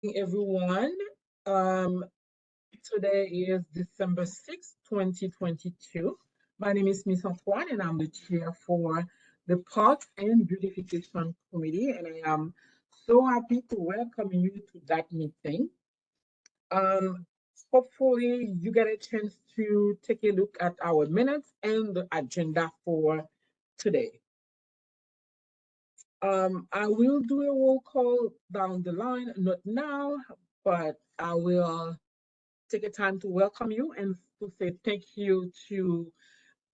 Everyone. Um, Today is December 6th, 2022. My name is Miss Antoine, and I'm the chair for the Parks and Beautification Committee, and I am so happy to welcome you to that meeting. Um, Hopefully, you get a chance to take a look at our minutes and the agenda for today. I will do a roll call down the line, not now, but I will take a time to welcome you and to say thank you to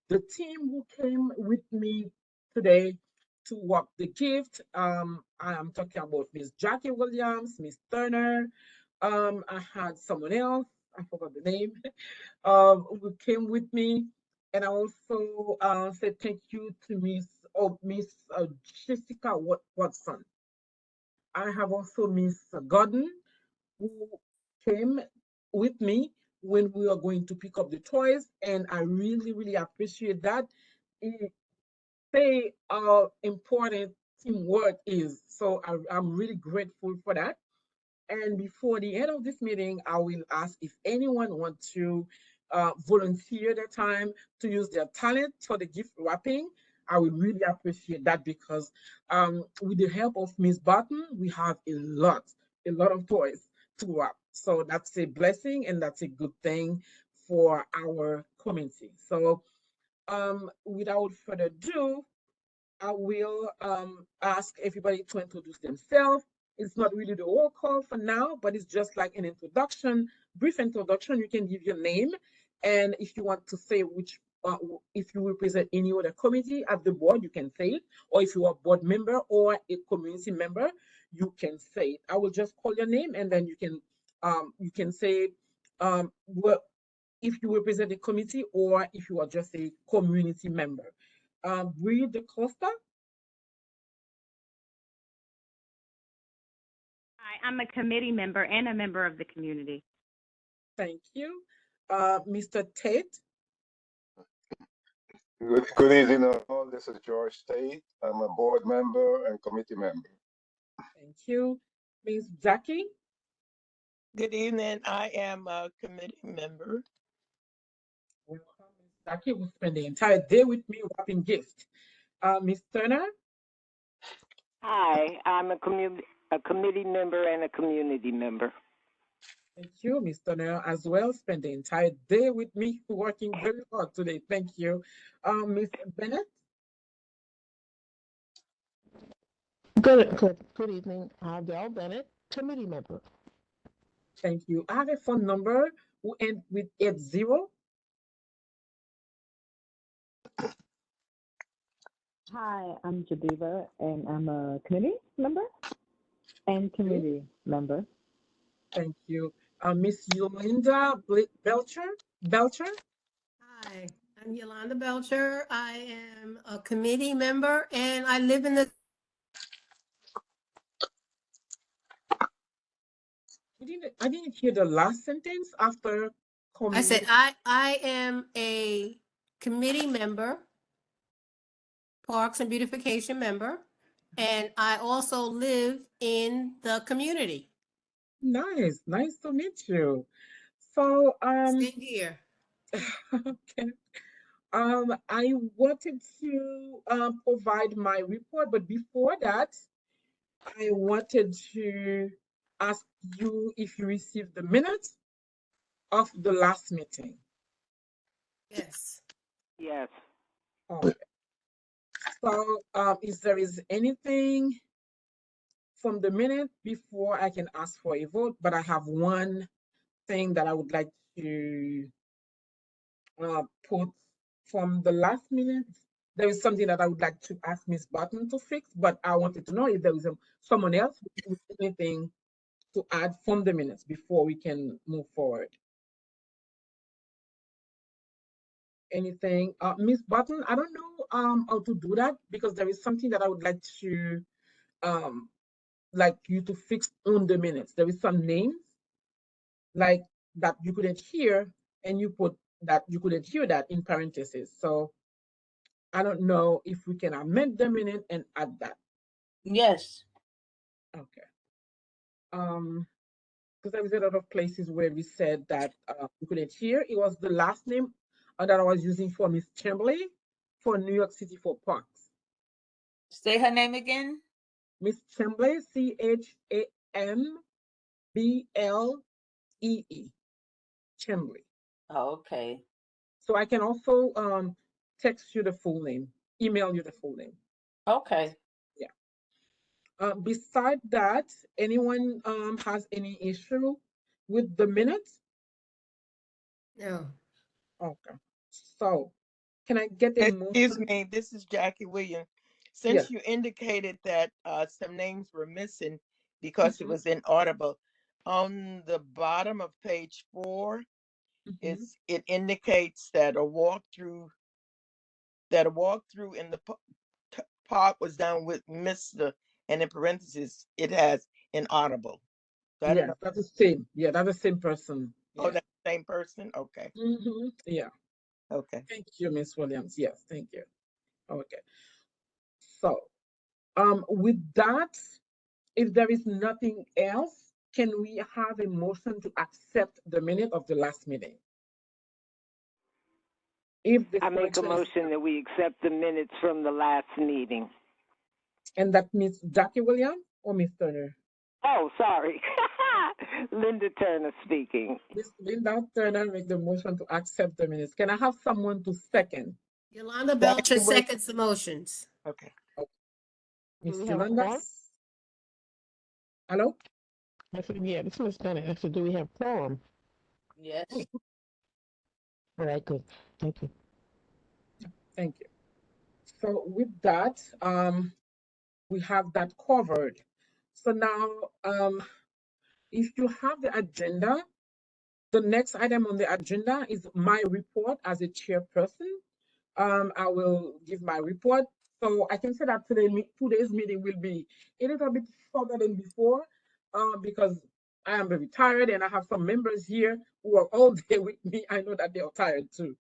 the team who came with me today to walk the gift. I am talking about Miss Jackie Williams, Miss Turner. I had someone else, I forgot the name, who came with me. And I also said thank you to Miss Jessica Watson. I have also Miss Gordon, who came with me when we were going to pick up the toys, and I really, really appreciate that. It say how important teamwork is. So I'm really grateful for that. And before the end of this meeting, I will ask if anyone wants to volunteer their time to use their talent for the gift wrapping. I would really appreciate that because with the help of Miss Barton, we have a lot of toys to wrap. So that's a blessing and that's a good thing for our community. So without further ado, I will ask everybody to introduce themselves. It's not really the roll call for now, but it's just like an introduction, brief introduction. You can give your name, and if you want to say if you represent any other committee at the board, you can say it. Or if you are a board member or a community member, you can say it. I will just call your name, and then you can say what if you represent a committee or if you are just a community member. Breed the Costa. Hi, I'm a committee member and a member of the community. Thank you. Mr. Tate. Good evening, all. This is George Tate. I'm a board member and committee member. Thank you. Ms. Jackie. Good evening. I am a committee member. Welcome. Ms. Jackie will spend the entire day with me wrapping gifts. Ms. Turner. Hi, I'm a committee member and a community member. Thank you, Ms. Turner, as well. Spend the entire day with me working very hard today. Thank you. Ms. Bennett. Good evening. I'm Dale Bennett, committee member. Thank you. I have a phone number who ends with 80. Hi, I'm Jadiva, and I'm a committee member and community member. Thank you. Miss Yolanda Belcher. Hi, I'm Yolanda Belcher. I am a committee member and I live in the. I didn't hear the last sentence after I said community. I am a committee member, Parks and Beautification member, and I also live in the community. Nice to meet you. So, Same here. okay. I wanted to provide my report, but before that, I wanted to ask you if you received the minutes of the last meeting. Yes. Yes. Okay. So, if there is anything from the minute before I can ask for a vote, but I have one thing that I would like to put from the last minute. There is something that I would like to ask Miss Button to fix, but I wanted to know if there is someone else with anything to add from the minutes before we can move forward. Anything, Miss Button? I don't know how to do that because there is something that I would um like you to fix on the minutes. There is some names like that you couldn't hear, and you put that you couldn't hear that in parentheses. So I don't know if we can amend the minute and add that. Yes. Okay. Um, because there was a lot of places where we said that we couldn't hear. It was the last name that I was using for Miss Chamberlain for New York City for Parks. Say her name again. Miss Chamberlain, Chamblee. Chamberlain. Oh, okay. So I can also text you the full name, email you the full name. Okay. Yeah. Beside that, anyone has any issue with the minutes? No. Okay. So can I get a Excuse motion? me, this is Jackie Williams. Yes. Since you indicated that some names were missing because it Mhm, was inaudible, on the bottom of page 4, mhm. it indicates that a walkthrough in the park was done with Mr. and in parentheses it has inaudible. So I don't Yeah, know. that's the same. Yeah, that's the same person. Oh, Yeah. that's the same person? Okay. Yeah. Okay. Thank you, Miss Williams. Yes, thank you. Okay. So, with that, if there is nothing else, can we have a motion to accept the minute of the last meeting? If this I make a correction is, motion that we accept the minutes from the last meeting. and that means Jackie Williams or Miss Turner? Oh, sorry. Linda Turner speaking. Miss Linda Turner make the motion to accept the minutes. Can I have someone to second? Yolanda Jackie Belcher Williams. seconds the motions. Okay. Oh, Do Miss we have a Yolanda? quorum? Hello? I said, yeah, this is Miss Bennett. I said, do we have quorum? Yes. All right, good. Thank you. Thank you. So with that, we have that covered. So now, if you have the agenda, the next item on the agenda is my report as a chairperson. I will give my report. So I can say that today's meeting will be a little bit shorter than before, because I am very tired and I have some members here who are all day with me. I know that they are tired too.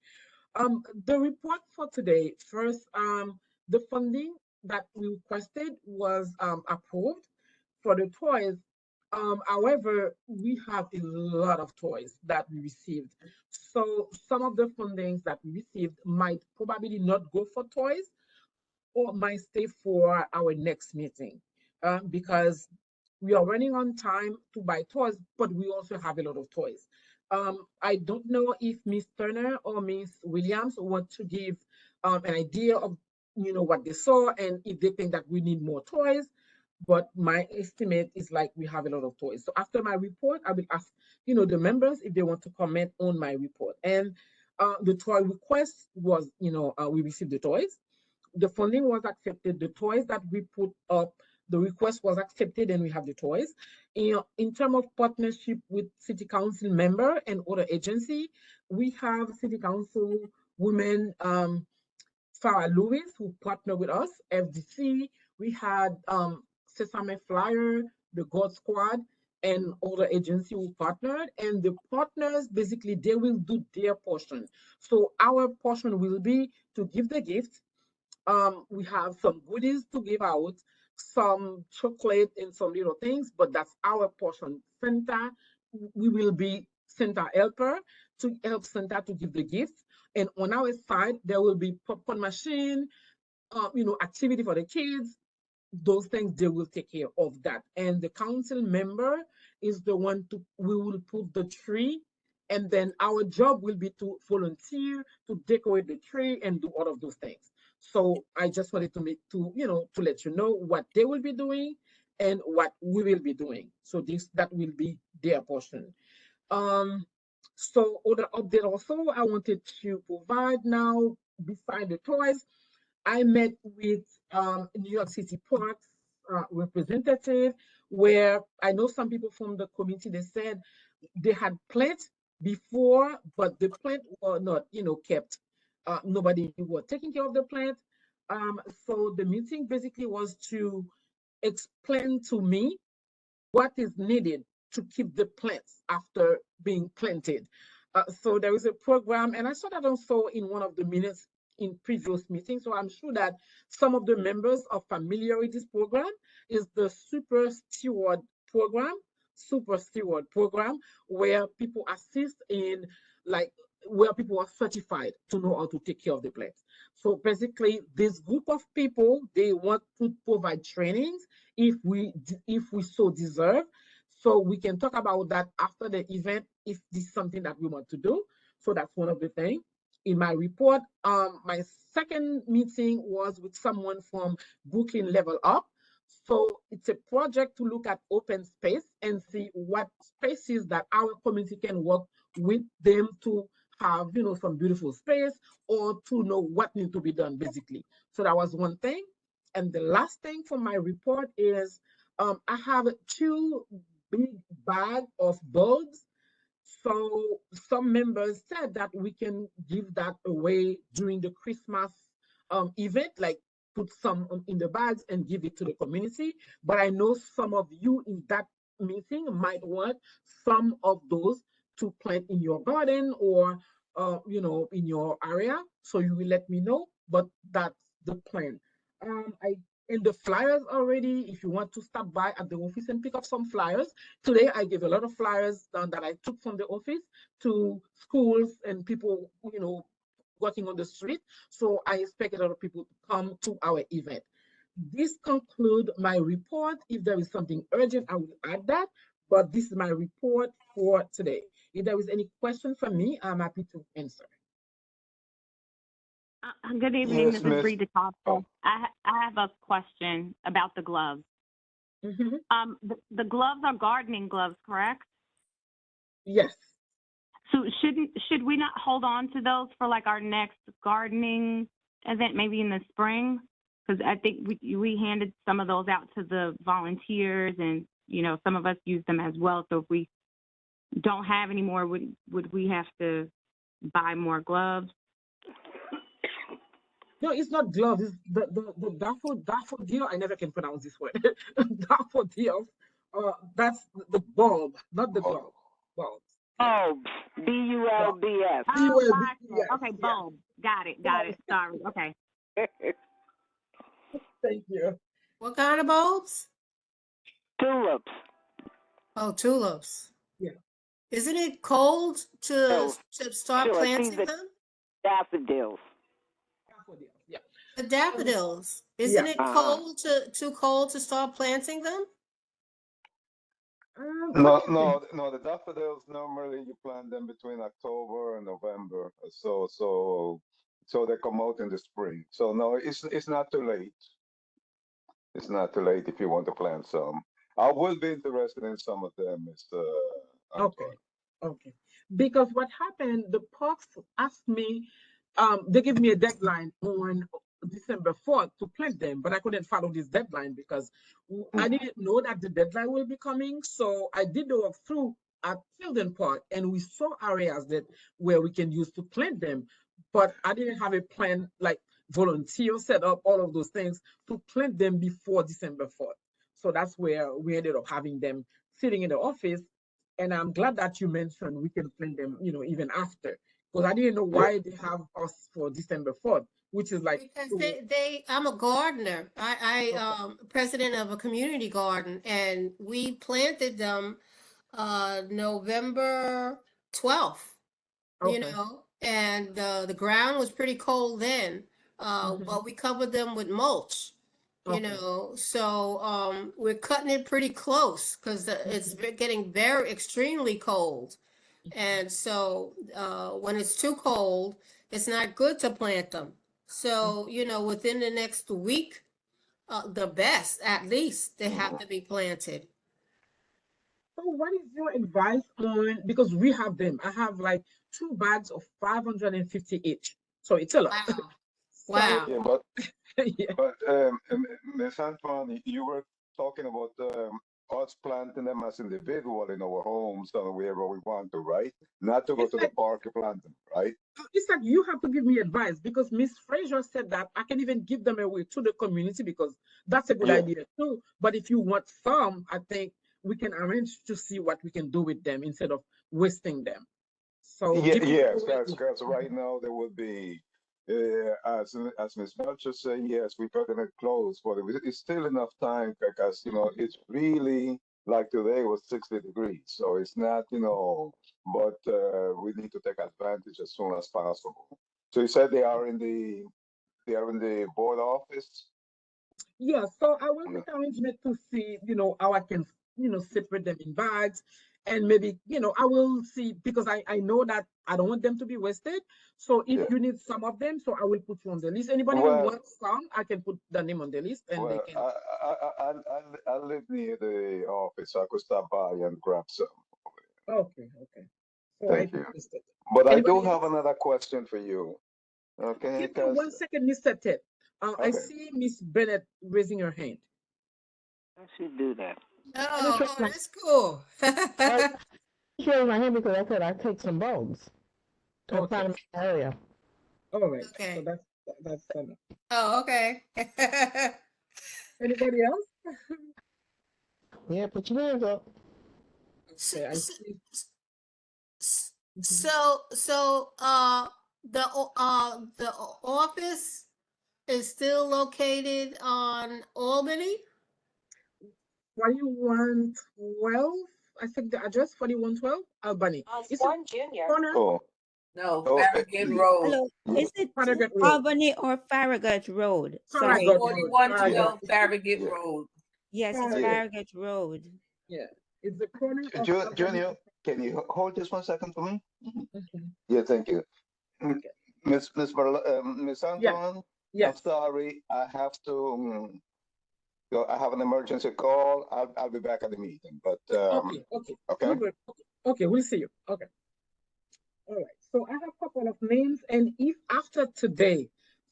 The report for today, first, the funding that we requested was approved for the toys. However, we have a lot of toys that we received. So some of the fundings that we received might probably not go for toys or might stay for our next meeting, because we are running on time to buy toys, but we also have a lot of toys. I don't know if Miss Turner or Miss Williams want to give an idea of what they saw and if they think that we need more toys. But my estimate is like we have a lot of toys. So after my report, I will ask the members if they want to comment on my report. And the toy request was we received the toys, the funding was accepted, the toys that we put up, the request was accepted, and we have the toys. In terms of partnership with City Council member and other agency, we have City Council women, Farah Lewis, who partnered with us, FDC. We had Sesame Flyer, the God Squad, and other agency who partnered. And the partners, basically, they will do their portion. So our portion will be to give the gift. We have some goodies to give out, some chocolate and some little things, but that's our portion. Santa, we will be Santa helper to help Santa to give the gifts. And on our side, there will be popcorn machine, activity for the kids, those things they will take care of that. And the council member is the one we will put the tree, and then our job will be to volunteer to decorate the tree and do all of those things. So I just wanted to let you know what they will be doing and what we will be doing. So that will be their portion. um so other update also I wanted to provide now, beside the toys, I met with New York City Parks representative, where I know some people from the community, they said they had plants before, but the plant were not, kept. Nobody was taking care of the plant. So the meeting basically was to explain to me what is needed to keep the plants after being planted. So there is a program, and I saw that also in one of the minutes in previous meetings. So I'm sure that some of the members are familiar with this program. Is the Super Steward program. Super Steward program where people assist in like where people are certified to know how to take care of the plants. So basically, this group of people they want to provide trainings if we so deserve. So we can talk about that after the event if this is something that we want to do. So that's one of the things in my report. My second meeting was with someone from Brooklyn Level Up. So it's a project to look at open space and see what spaces that our community can work with them to have, some beautiful space or to know what needs to be done basically. So that was one thing. And the last thing for my report is I have two big bag of bulbs. So some members said that we can give that away during the Christmas event, like put some in the bags and give it to the community. But I know some of you in that meeting might want some of those to plant in your garden or in your area. So you will let me know. But that's the plan. I in the flyers already. If you want to stop by at the office and pick up some flyers, today I gave a lot of flyers that I took from the office to schools and people, working on the street. So I expect a lot of people to come to our event. This concludes my report. If there is something urgent, I will add that. But this is my report for today. If there is any question from me, I'm happy to answer. Good evening. Yes, This is Miss. Rita Costa. Oh, I have a question about the gloves. Mhm. The gloves are gardening gloves, correct? Yes. So should we not hold on to those for like our next gardening event, maybe in the spring? Because I think we handed some of those out to the volunteers, and some of us use them as well. So if we don't have any more, would we have to buy more gloves? No, it's not gloves. It's the daffodil. I never can pronounce this word. Daffodil. That's the bulb, not the oh, glove. Bulbs. Yeah. Bulbs. BULBS. Oh, Bulb. gotcha. Yes. Okay, Yeah. bulb. Got it. Got it. Sorry. Okay. Thank you. What kind of bulbs? Tulips. Oh, tulips. Yeah. Isn't it cold Oh, to start sure. See planting the them? daffodils. Daffodils. Yeah. The Um, daffodils. Isn't yeah. it Uh-huh. too cold to start planting them? What no, do you think? no. The daffodils normally you plant them between October and November. So they come out in the spring. So no, it's not too late. It's not too late if you want to plant some. I will be interested in some of them, Mr. Okay. Antoine. Okay. Because what happened, the parks asked me, they gave me a deadline on December 4th to plant them, but I couldn't follow this deadline because I didn't know that the deadline will be coming. So I did the walkthrough at Tilden Park and we saw areas that where we can use to plant them, but I didn't have a plan like volunteer set up all of those things to plant them before December 4th. So that's where we ended up having them sitting in the office, and I'm glad that you mentioned we can plan them, even after, because I didn't know Yeah. why they have us for December 4th, which is like, Because I'm a gardener. I okay, president of a community garden, and we planted them November 12th, okay, and the ground was pretty cold then. mhm, But we covered them with mulch, okay, so we're cutting it pretty close because it's mhm, getting very extremely cold. And so when it's too cold, it's not good to plant them. mhm. So, within the next week, the best, at least, they have Mhm. to be planted. So what is your advice on, because we have them, I have like two bags of 550 each, so it's a lot. Wow. So, Wow. Yeah, but yeah, but Miss Antoine, you were talking about us planting them as individual in our homes or wherever we want to, right? Not to go it's to the like, park to plant them, right? it's like you have to give me advice because Miss Fraser said that I can even give them away to the community because that's a good Yeah. idea too. But if you want some, I think we can arrange to see what we can do with them instead of wasting them. So Yeah, give me yes, away. because Mhm. right now there would be, as Miss Belcher said, yes, we're cutting it close, but it's still enough time because it's really Like today was 60 degrees, so it's not, but we need to take advantage as soon as possible. So you said they are in the board office? Yeah, so I will Yeah. make arrangement to see, how I can, separate them in bags. And maybe, I will see because I know that I don't want them to be wasted. So if Yeah. you need some of them, so I will put you on the list. Anybody who Well, wants some, I can put the name on the list and they well, can. I live near the office, so I could stop by and grab some. Okay, okay. So I Thank you. put listed. But I do Anybody have else? another question for you. Okay, Give me because 1 second, Mr. Ted. I okay, see Miss Bennett raising her hand. I should do that. I just Oh, raised my, that's cool. I just raised my hand because I said I'd take some bulbs. I'm Okay. trying to my area. All right. So Okay. that's enough. Oh, okay. Anybody else? Yeah, put your hands up. S- Okay, I s- see. Mhm. So, the office is still located on Albany? 4112, I think the address 4112 Albany. It's a corner oh, No, oh, Farragut Road. Hello, is it Farragut Road. Albany or Farragut Road? Sorry. Farragut Road. yeah, Farragut. 4112 Farragut yeah, Road. Yes, it's yeah. Farragut. Farragut Road. Yeah. It's the corner of Albany. Junior, can you hold this 1 second for me? Mhm. Yeah, thank you. Mm, Okay. Miss Yeah. Antoine, I'm Yes. sorry, I have to go. I have an emergency call. I'll be back at the meeting, but Okay. Okay. okay. We're good. Okay. Okay. We'll see you. Okay. All right. So I have a couple of names, and if after today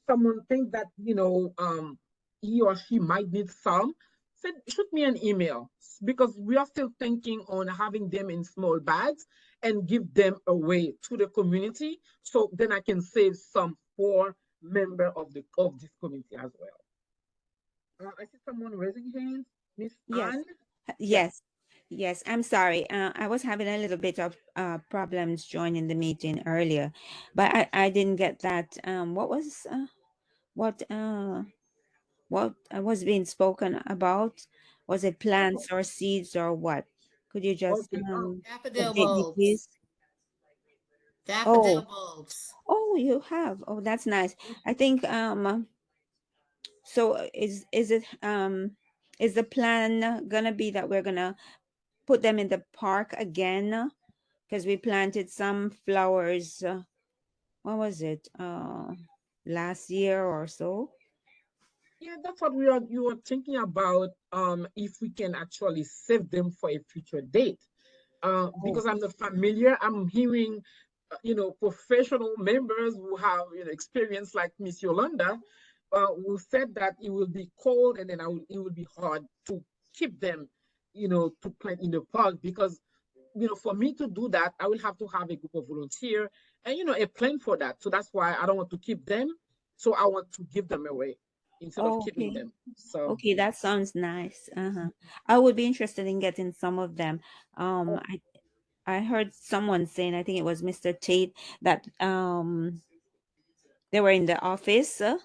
someone thinks that he or she might need some, send shoot me an email because we are still thinking on having them in small bags and give them away to the community. So then I can save some for member of this community as well. I see someone raising hands. Miss Yes, Anne. Yes. yes, yes. I'm sorry. I was having a little bit of problems joining the meeting earlier, but I didn't get that. What was being spoken about? Was it Oh, plants or seeds or what? Could you just okay. Daffodil Yes. update me, bulbs. please? Daffodil Oh, bulbs. oh, you have. Oh, that's nice. I think so is the plan gonna be that we're gonna put them in the park again? Because we planted some flowers, what was it? Last year or so? Yeah, that's what you were thinking about. If we can actually save them for a future date. Oh, Because I'm not familiar, I'm hearing, professional members who have experience like Miss Yolanda, who said that it will be cold and then it will be hard to keep them, to plant in the park because for me to do that, I will have to have a group of volunteer and a plan for that. So that's why I don't want to keep them. So I want to give them away instead of keeping okay. them. So Okay, that sounds nice. I would be interested in getting some of them. Um, oh, I I heard someone saying, I think it was Mr. Tate, that they were in the office, and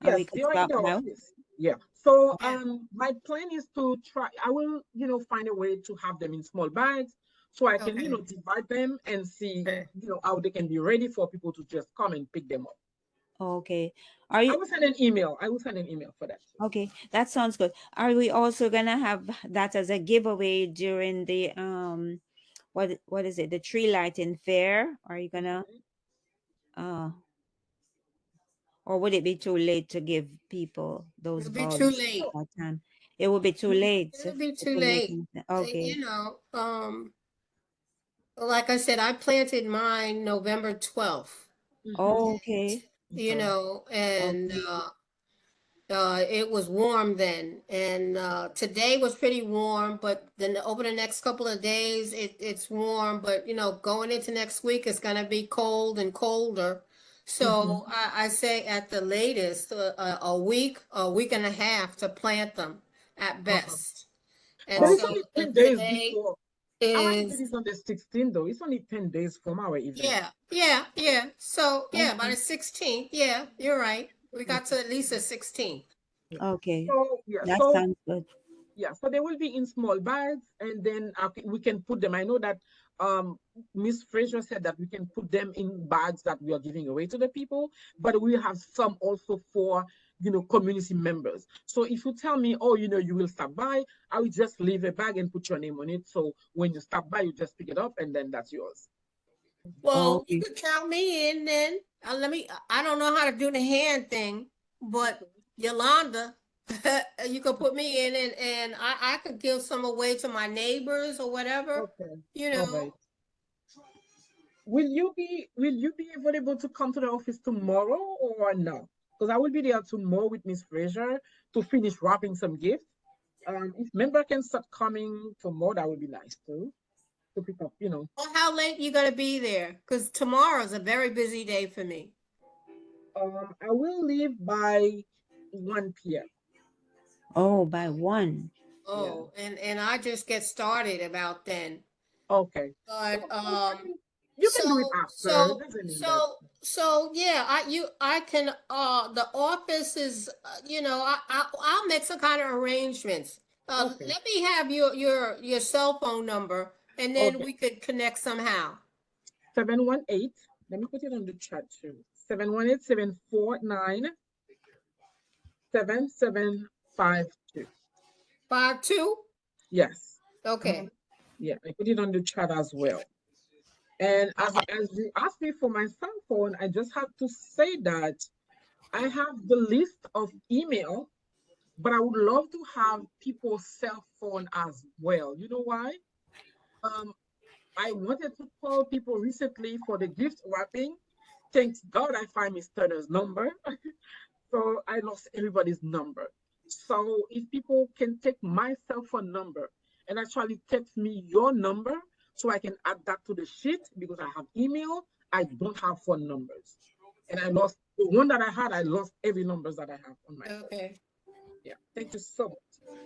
we yes, could they are in stop the now. office. Yeah. So Yeah. my plan is to try. I will find a way to have them in small bags so I can Okay. divide them and see Okay. how they can be ready for people to just come and pick them up. Okay. Are you I will send an email. I will send an email for that too. okay? That sounds good. Are we also gonna have that as a giveaway during the what is it? The tree lighting fair? Are you gonna Mhm. uh or would it be too late to give people those It'll be too bulbs late. at that time? It will be too late. It'll be It's too too late. late. Okay. Like I said, I planted mine November 12th. Mhm. Okay. Okay. And Okay. it was warm then, and today was pretty warm. But then over the next couple of days, it's warm. But going into next week, it's gonna be cold and colder. Mhm. So I say at the latest, a week and a half to plant them at Uh-huh. best. And But it's Okay. so only 10 days today before. Our event is, is on the 16th, though. It's only 10 days from our event. yeah. So yeah, by Okay. the 16th, yeah, you're right. We got Mhm. to at least the 16th. Yeah. Okay. So yeah, That so sounds good. Yeah, so they will be in small bags, and then we can put them. I know that Miss Fraser said that we can put them in bags that we are giving away to the people, but we have some also for community members. So if you tell me, oh, you will stop by, I will just leave a bag and put your name on it. So when you stop by, you just pick it up, and then that's yours. Well, you Okay. could count me in then. I don't know how to do the hand thing, but Yolanda, you could put me in and I could give some away to my neighbors or whatever, Okay. you All know. right. Will you be available to come to the office tomorrow or no? Because I will be there tomorrow with Miss Fraser to finish wrapping some gifts. If member can start coming tomorrow, that would be nice too. To pick up. Well, how late you gonna be there? Because tomorrow's a very busy day for me. I will leave by 1 p.m. Oh, by 1. Yeah. Oh, and I just get started about then. Okay. But You can do it after. It doesn't mean that. so yeah, I can the office is I'll make some kind of arrangements. Okay. Let me have your cell phone number and then Okay. we could connect somehow. 718. Let me put it on the chat too. 718-749-7752. 52? Yes. Okay. Yeah, I put it on the chat as well. And as you asked me for my cell phone, I just have to say that I have the list of email, but I would love to have people's cell phone as well. You know why? Um, I wanted to call people recently for the gift wrapping. Thank God I find Miss Turner's number. So I lost everybody's number. So if people can take my cell phone number and actually text me your number so I can add that to the sheet because I have email, I don't have phone numbers. And I lost the one that I had, I lost every numbers that I have on my phone. Okay. Yeah. Thank you so much.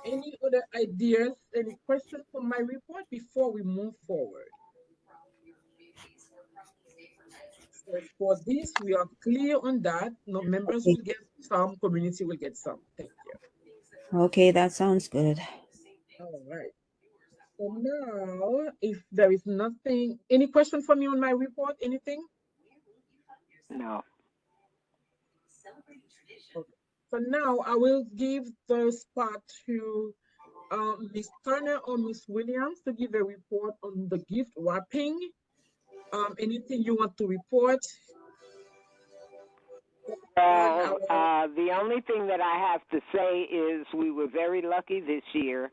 Any other ideas, any questions for my report before we move forward? So for this, we are clear on that. No members Okay. will get some, community will get some. Thank you. Okay, that sounds good. All right. So now, if there is nothing, any question for me on my report? Anything? No. Okay. So now I will give the spot to Miss Turner or Miss Williams to give a report on the gift wrapping. Anything you want to report on Well, our? the only thing that I have to say is we were very lucky this year.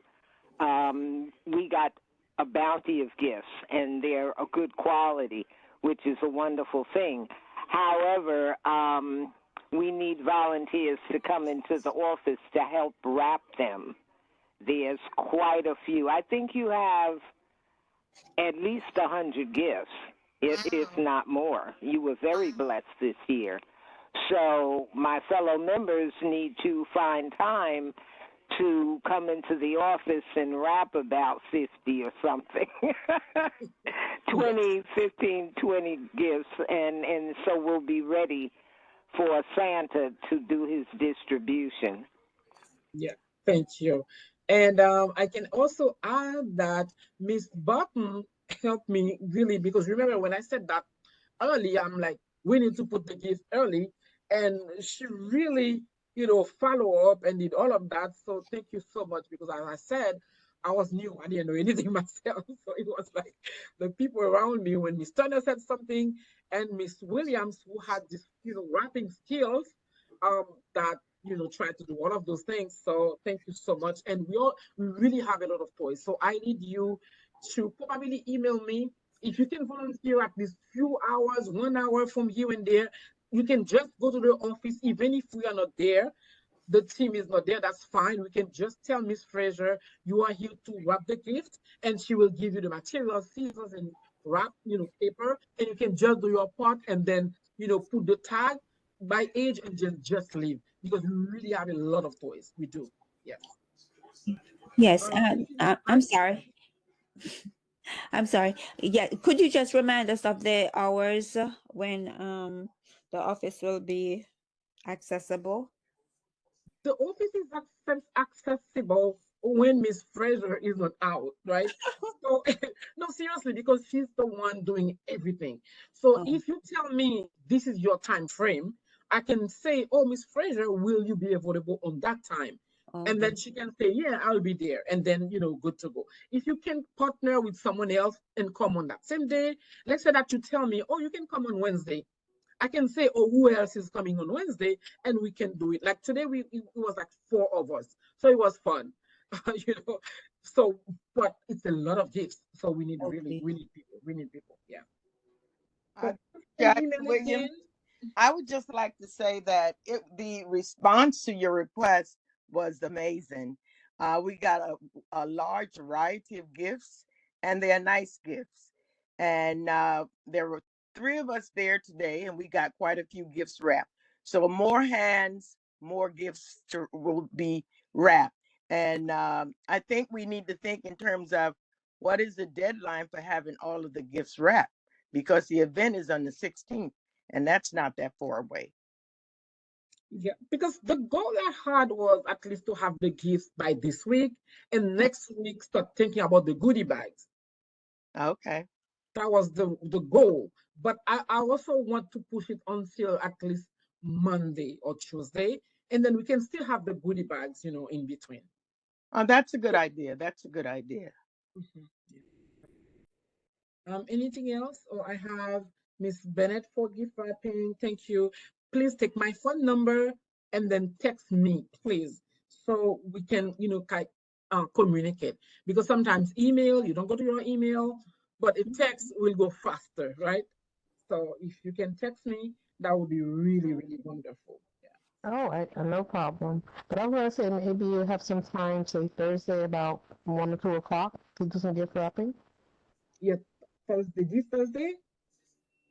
We got a bounty of gifts, and they're a good quality, which is a wonderful thing. However, we need volunteers to come into the office to help wrap them. There's quite a few. I think you have at least 100 gifts, if Wow. not more. You were very blessed this year. So my fellow members need to find time to come into the office and wrap about 50 or something. Yes. 20, 15, 20 gifts, and so we'll be ready for Santa to do his distribution. Yeah, thank you. And I can also add that Miss Button helped me really because remember when I said that early, I'm like, we need to put the gift early. And she really, follow up and did all of that. So thank you so much because as I said, I was new. I didn't know anything myself. So it was like the people around me when Miss Turner said something and Miss Williams, who had this, wrapping skills, um, that tried to do all of those things. So thank you so much. And we really have a lot of toys. So I need you to probably email me if you can volunteer at least few hours, 1 hour from here and there. You can just go to the office, even if we are not there, the team is not there, that's fine. We can just tell Miss Fraser you are here to wrap the gift, and she will give you the material, scissors, and wrap, paper, and you can just do your part and then, put the tag by age and just leave because we really have a lot of toys. We do. Yes. Yes, Anything to I'm add? sorry. I'm sorry. Yeah, could you just remind us of the hours when the office will be accessible? The office is accessible when Miss Fraser is not out, right? So no, seriously, because she's the one doing everything. So Oh, if you tell me this is your time frame, I can say, "Oh, Miss Fraser, will you be available on that time?" And okay. then she can say, "Yeah, I'll be there," and then good to go. If you can partner with someone else and come on that same day, let's say that you tell me, "Oh, you can come on Wednesday." I can say, "Oh, who else is coming on Wednesday?" And we can do it. Like today, it was like 4 of us, so it was fun, you know. So, but it's a lot of gifts, so we need really, Okay. we need people. We need people. Yeah. Uh, So an Jackie email again. Williams, I would just like to say that the response to your request was amazing. We got a large variety of gifts, and they are nice gifts. And there were three of us there today, and we got quite a few gifts wrapped. So more hands, more gifts will be wrapped. And I think we need to think in terms of what is the deadline for having all of the gifts wrapped, because the event is on the 16th, and that's not that far away. Yeah, because the goal I had was at least to have the gifts by this week, and next week start thinking about the goodie bags. Okay. That was the goal. But I also want to push it until at least Monday or Tuesday, and then we can still have the goodie bags, in between. Oh, that's a good idea. That's a good idea. Mhm. Yeah. Anything else? Oh, I have Miss Bennett for gift wrapping. Thank you. Please take my phone number and then text me, please, so we can, communicate. Because sometimes email, you don't go to your email, but a text will go faster, right? So if you can text me, that would be really, really wonderful. Yeah. Oh, no problem. But I was gonna say maybe you have some time, say Thursday about 1 or 2 o'clock to do some gift wrapping. Yeah. Thursday, this Thursday?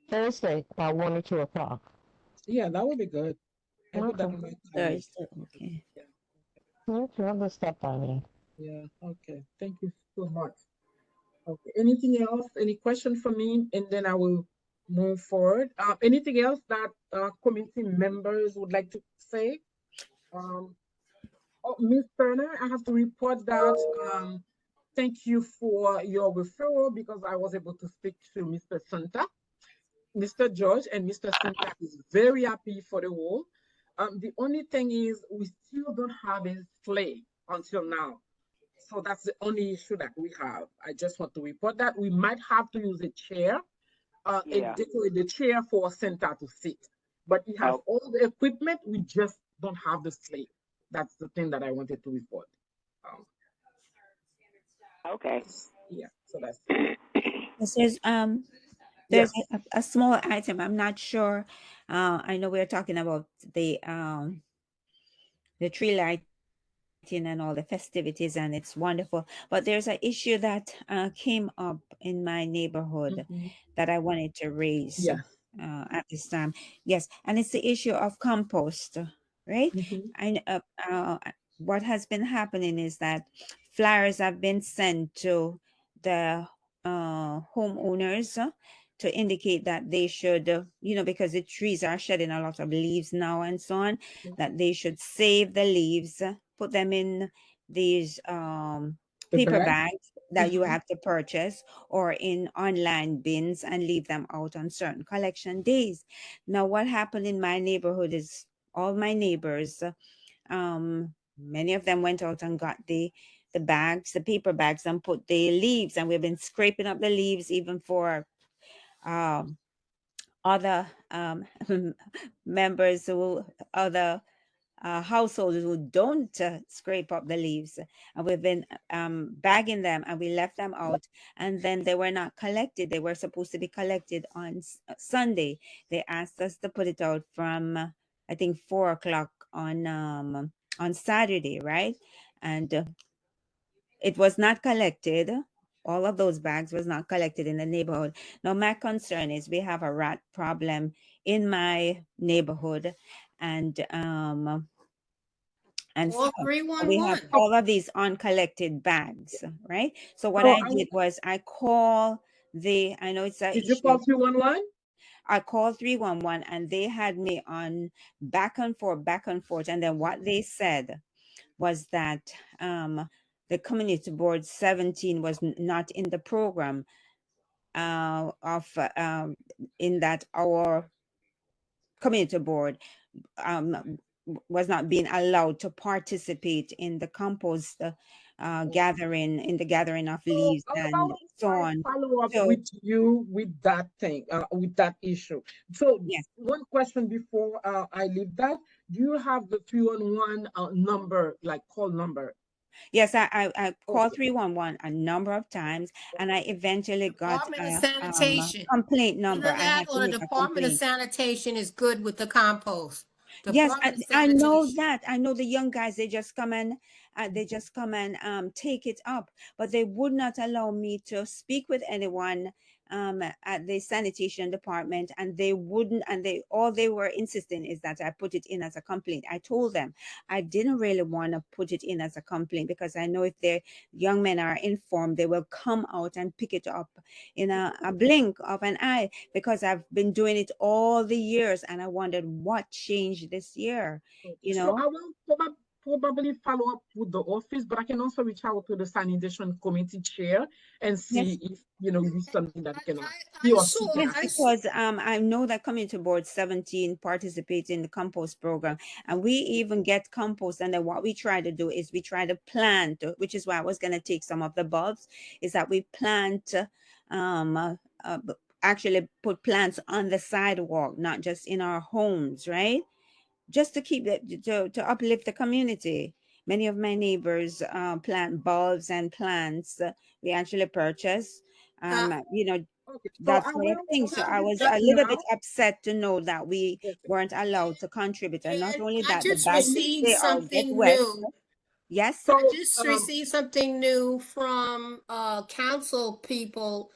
Thursday about 1 or 2 o'clock. Yeah, that would be good. I put that Okay. on my calendar. Thursday. Okay. Yeah. Okay, I'll just stop by there. Yeah. Okay. Thank you so much. Okay. Anything else? Any question for me? And then I will move forward. Anything else that community members would like to say? Um, oh, Ms. Turner, I have to report that. Thank you for your referral because I was able to speak to Mr. Santa. Mr. George and Mr. Santa is very happy for the role. The only thing is we still don't have a sleigh until now. So that's the only issue that we have. I just want to report that we might have to use a chair and Yeah. decorate the chair for Santa to sit. But he has Oh, all the equipment. We just don't have the sleigh. That's the thing that I wanted to report. Um, okay. yeah, so that's it. Yes, there's Yes. a small item. I'm not sure. I know we're talking about the tree lighting and all the festivities, and it's wonderful. But there's an issue that came up in my neighborhood Hmm. that I wanted to raise Yes. at this time. Yes, and it's the issue of compost, right? Hmm. And what has been happening is that flyers have been sent to the homeowners to indicate that they should, because the trees are shedding a lot of leaves now and so on, that they should save the leaves, put them in these The paper bag. bags that you Hmm. have to purchase or in online bins and leave them out on certain collection days. Now, what happened in my neighborhood is all my neighbors, many of them went out and got the bags, the paper bags, and put the leaves, and we've been scraping up the leaves even for um, other members who other households who don't scrape up the leaves, and we've been bagging them, and we left them out, and then they were not collected. They were supposed to be collected on Sunday. They asked us to put it out from I think 4 o'clock on Saturday, right? And it was not collected. All of those bags was not collected in the neighborhood. Now, my concern is we have a rat problem in my neighborhood, and so All we have 311. Oh, all of these uncollected bags, right? So what so I did was I know it's an did you issue. call 311? I called 311 and they had me on back and forth, back and forth. And then what they said was that the community board 17 was not in the program of in that our community board was not being allowed to participate in the compost gathering, in the gathering of So leaves allow and me so to on. follow up So with you with that thing, with that issue. So yes, one question before I leave that, do you have the 311 number, like call number? yes, I called Okay. 311 a number of times, and I eventually got Department of a Sanitation. complaint number. Either I that had to or the make a Department of complaint. Sanitation is good with the compost. Yes, Department of I know Sanitation. that. I know the young guys, they just come and take it up, but they would not allow me to speak with anyone at the sanitation department, and they wouldn't, and they all they were insisting is that I put it in as a complaint. I told them I didn't really want to put it in as a complaint because I know if the young men are informed, they will come out and pick it up in a blink of an eye, because I've been doing it all the years, and I wondered what changed this year, Okay. you So know? I will probably follow up with the office, but I can also reach out to the sanitation committee chair and Yes. see if, it's something that he I or she saw, can Yes, I, assist. because I know that Community Board 17 participates in the compost program, and we even get compost. And then what we try to do is we try to plant, which is why I was going to take some of the bulbs, is that we plant, um, uh, uh, actually put plants on the sidewalk, not just in our homes, right? Just to keep it, to uplift the community. Many of my neighbors plant bulbs and plants we actually purchase. uh, You know, Okay. So that I sort of will thing. So I probably was that a little bit now. upset to know that we Okay. weren't allowed to contribute. And not and only I that, the just bags So received they all get something wet. new. Yes. I so just received something new from council people.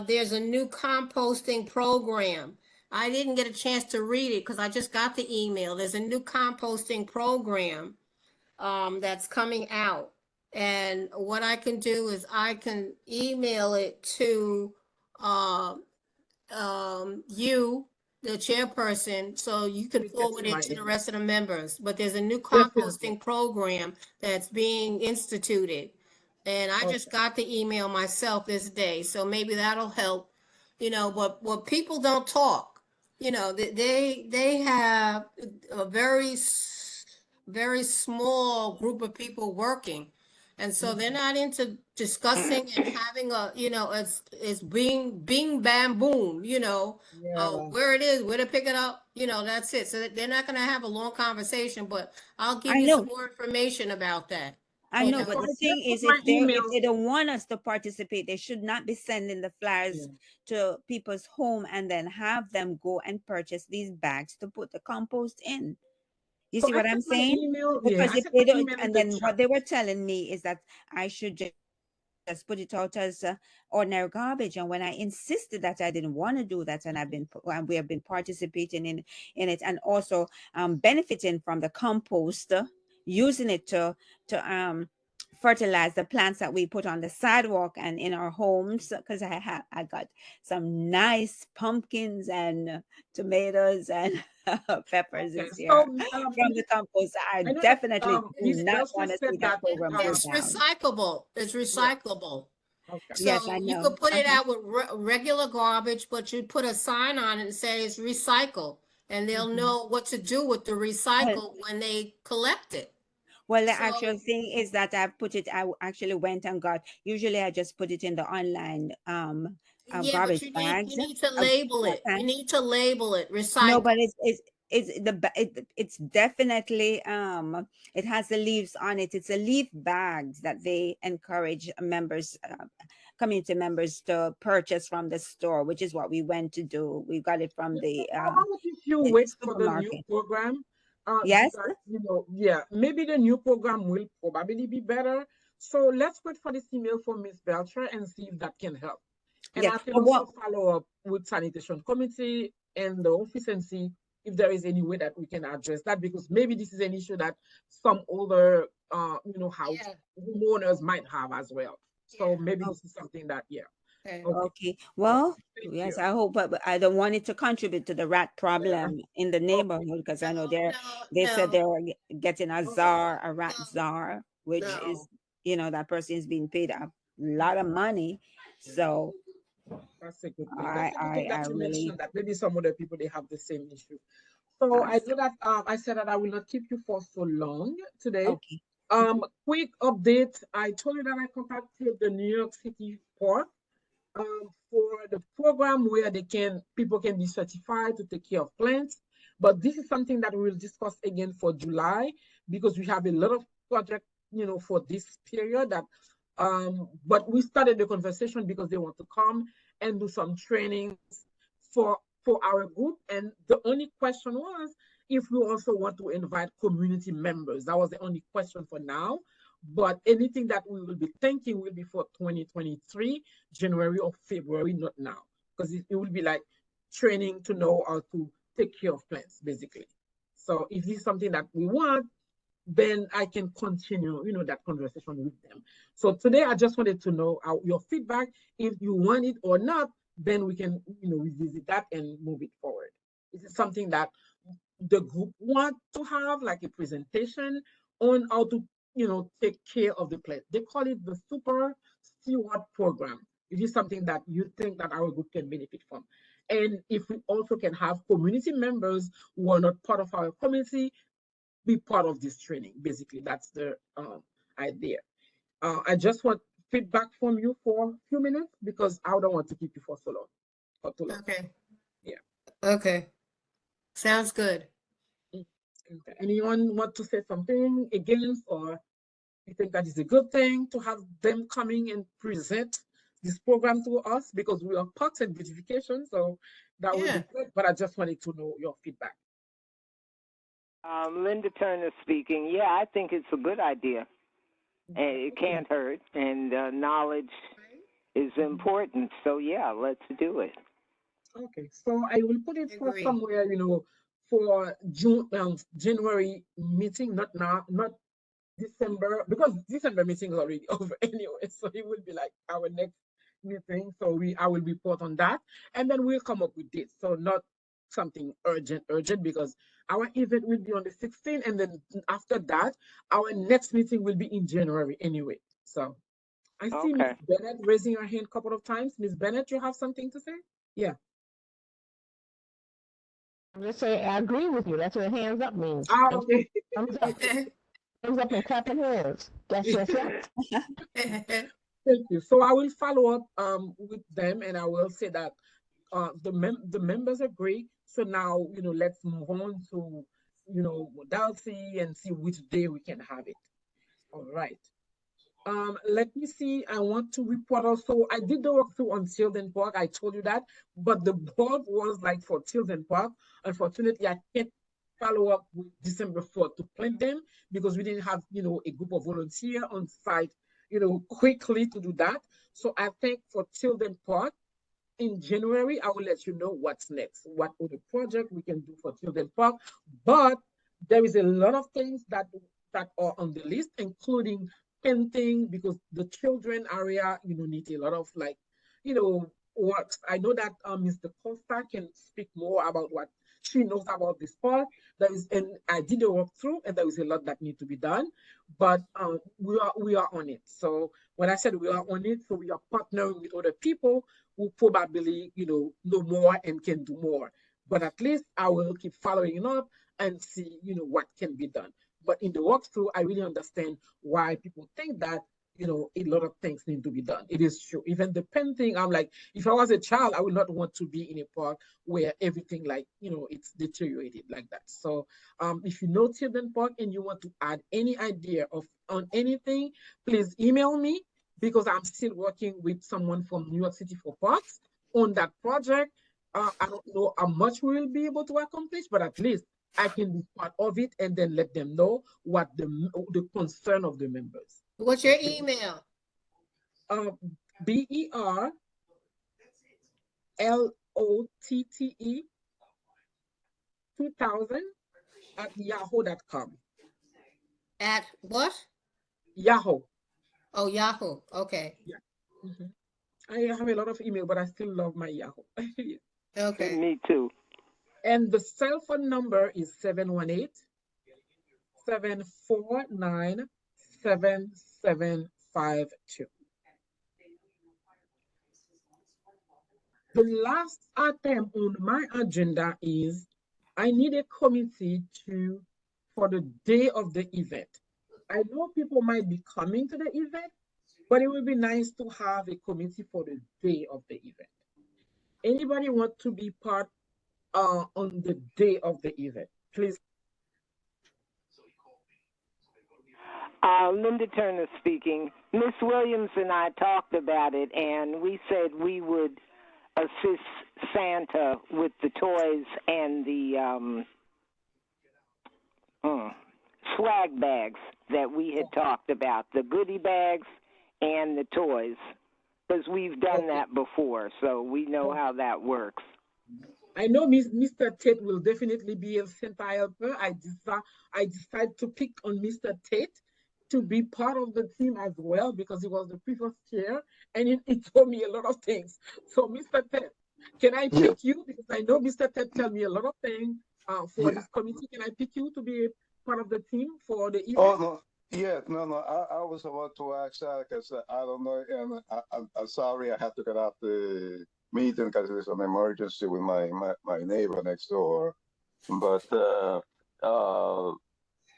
There's a new composting program. I didn't get a chance to read it because I just got the email. There's a new composting program that's coming out. And what I can do is I can email it to uh, you, the chairperson, so you can please get forward to it my to the email. rest of the members. But there's a new Definitely. composting program that's being instituted. And I just Okay. got the email myself this day, so maybe that'll help. But what people don't talk, they have a very small group of people working. And so they're Mhm. not into discussing and having it's being bam boom, Yeah. where it is, where to pick it up, that's it. So they're not gonna have a long conversation, but I'll give I you some know. more information about that. I You know, Okay. know, but So the I thing just put is, my if email. they don't want us to participate, they should not be sending the Yeah. flyers to people's home and then have them go and purchase these bags to put the compost in. You So see I what I'm sent my saying? email. Yeah, Because I if sent my they don't, email in and the then chat. what they were telling me is that I should just put it out as ordinary garbage. And when I insisted that I didn't want to do that, and we have been participating in it, and also benefiting from the compost, using it to fertilize the plants that we put on the sidewalk and in our homes, because I got some nice pumpkins and tomatoes and peppers Okay. this So year from the compost. I I know that definitely do Miss not Belcher want to see said that that. program go it's down. recyclable. It's Yeah. recyclable. Okay. Yes, So I you know. could put it out with regular garbage, but you put a sign on it and say it's recycle, and they'll Mhm. know what to do with the Well, recycle when they collect it. well, the actual So thing is that I actually went and got, usually I just put it in the online yeah, but garbage you bags. need to Uh, label it. You okay. need to label it No, but recycle. it's definitely it has the leaves on it. It's a leaf bags that they encourage members, community members, to purchase from the store, which is what we went to do. We got it from Yeah, so the how about if you wait for the new supermarket. program? Yes. Because yeah, maybe the new program will probably be better. So let's wait for this email from Miss Belcher and see if that can help. And Yes. I can But also what follow up with sanitation committee and the office and see if there is any way that we can address that, because maybe this is an issue that some older house Yeah, homeowners might have as well. So yeah. maybe this is something that, yeah. Okay. Okay. Okay. So Well, thank yes, you. I hope, but I don't want it to contribute to the rat Yeah. problem in the Okay. neighborhood, because I know No, they said no, they were getting a Okay. czar, a rat no, czar, which no, is no. that person is being paid a lot of money. So That's a good thing. I That's a good thing I I that you really mentioned that maybe some other people they have the same issue. So I know that I said that I will not keep you for so long today. okay. Quick update. I told you that I contacted the New York City Port for the program where people can be certified to take care of plants. But this is something that we'll discuss again for July because we have a lot of project, for this period that but we started the conversation because they want to come and do some trainings for our group. And the only question was if we also want to invite community members. That was the only question for now. But anything that we will be thinking will be for 2023, January or February, not now. Because it will be like training to know how to take care of plants, basically. So if this is something that we want, then I can continue, that conversation with them. So today I just wanted to know your feedback. If you want it or not, then we can, revisit that and move it forward. Is it something that the group want to have, like a presentation on how to, take care of the plant? They call it the Super Steward Program. It is something that you think that our group can benefit from. And if we also can have community members who are not part of our community be part of this training. Basically, that's the idea. I just want feedback from you for a few minutes because I don't want to keep you for so long, for too long. Okay. Yeah. Okay. Sounds good. Okay. Anyone want to say something against, or you think that is a good thing to have them coming and present this program to us because we are parts and beautification, so that will Yeah. be good. But I just wanted to know your feedback. Linda Turner speaking. Yeah, I think it's a good idea. And it can't hurt, and knowledge is important. So yeah, let's do it. Okay, so I will put it for Agree. somewhere, for June, January meeting, not now, not December, because December meeting is already over anyway. So it will be like our next meeting. So I will report on that, and then we'll come up with this. So not something urgent, because our event will be on the 16th, and then after that, our next meeting will be in January anyway. So I see Miss Okay. Bennett raising her hand a couple of times. Miss Bennett, you have something to say? Yeah. I'm just saying, I agree with you. That's what hands up means. Okay. Thumbs up. Okay. Thumbs up and clapping hands. Yes, yes, yes. Thank you. So I will follow up with them, and I will say that the members agree. So now, let's move on to, modality and see which day we can have it. All right. Let me see. I want to report also. I did the walkthrough on Tilden Park. I told you that, but the board was like for Tilden Park. Unfortunately, I can't follow up with December 4th to plant them because we didn't have, a group of volunteers on site, quickly to do that. So I think for Tilden Park in January, I will let you know what's next, what other project we can do for Tilden Park. But there is a lot of things that are on the list, including painting, because the children area, need a lot of like, works. I know that Mr. Costa can speak more about what she knows about this part. And I did a walkthrough, and there is a lot that need to be done, but we are on it. So when I said we are on it, so we are partnering with other people who probably, know more and can do more. But at least I will keep following up and see, what can be done. But in the walkthrough, I really understand why people think that, a lot of things need to be done. It is true. Even the painting, I'm like, if I was a child, I would not want to be in a park where everything like, it's deteriorated like that. So if you know Tilden Park and you want to add any idea on anything, please email me, because I'm still working with someone from New York City for Parks on that project. I don't know how much we will be able to accomplish, but at least I can be part of it and then let them know what the concern of the members. What's your Okay. email? BERLOTTE 2000 at yahoo.com. At what? Yahoo. Oh, Yahoo. Okay. Yeah. Mhm. I have a lot of email, but I still love my Yahoo. Okay. Me too. And the cell phone number is 718-749-7777. 5-2. The last item on my agenda is I need a committee for the day of the event. I know people might be coming to the event, but it would be nice to have a committee for the day of the event. Anybody want to be part on the day of the event? Please. Linda Turner speaking. Miss Williams and I talked about it, and we said we would assist Santa with the toys and the swag bags that we had talked about, the goodie bags and the toys, because we've done that before, so we know how that works. I know Mr. Tate will definitely be a Santa helper. I decided to pick on Mr. Tate to be part of the team as well because he was the previous chair and he told me a lot of things. So Mr. Tate, can I pick you? Because I know Mr. Tate tell me a lot of things for this committee. Can I pick you to be part of the team for the event? Oh, no. Yeah, no. I was about to ask that because I don't know. And I'm sorry I had to get out the meeting because there's an emergency with my neighbor next door. But